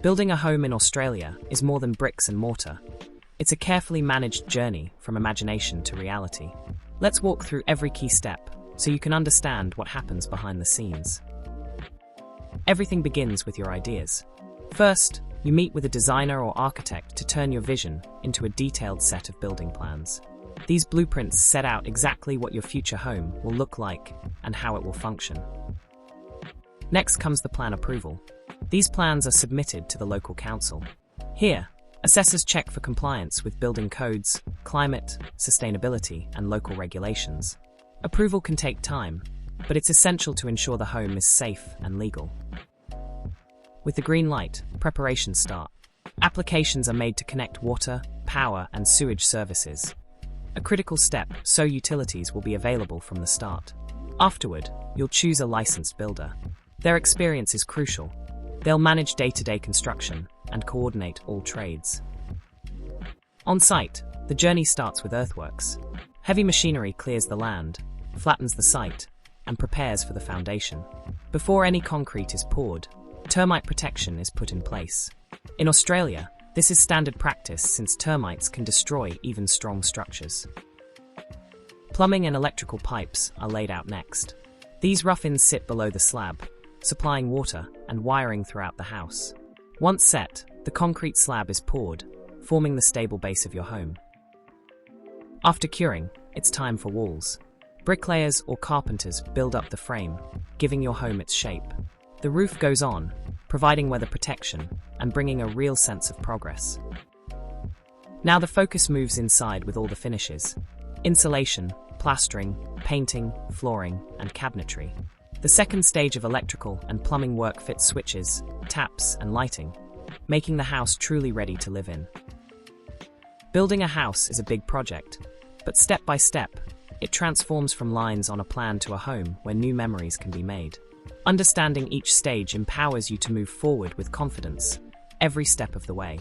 Building a home in Australia is more than bricks and mortar. It's a carefully managed journey from imagination to reality. Let's walk through every key step so you can understand what happens behind the scenes. Everything begins with your ideas. First, you meet with a designer or architect to turn your vision into a detailed set of building plans. These blueprints set out exactly what your future home will look like and how it will function. Next comes the plan approval. These plans are submitted to the local council. Here, assessors check for compliance with building codes, climate, sustainability, and local regulations. Approval can take time, but it's essential to ensure the home is safe and legal. With the green light, preparations start. Applications are made to connect water, power, and sewage services. A critical step, so utilities will be available from the start. Afterward, you'll choose a licensed builder. Their experience is crucial. They'll manage day-to-day construction and coordinate all trades. On site, the journey starts with earthworks. Heavy machinery clears the land, flattens the site, and prepares for the foundation. Before any concrete is poured, termite protection is put in place. In Australia, this is standard practice since termites can destroy even strong structures. Plumbing and electrical pipes are laid out next. These rough-ins sit below the slab, supplying water and wiring throughout the house. Once set, the concrete slab is poured, forming the stable base of your home. After curing, it's time for walls. Bricklayers or carpenters build up the frame, giving your home its shape. The roof goes on, providing weather protection and bringing a real sense of progress. Now the focus moves inside with all the finishes: insulation, plastering, painting, flooring, and cabinetry. The second stage of electrical and plumbing work fits switches, taps, and lighting, making the house truly ready to live in. Building a house is a big project, but step by step, it transforms from lines on a plan to a home where new memories can be made. Understanding each stage empowers you to move forward with confidence, every step of the way.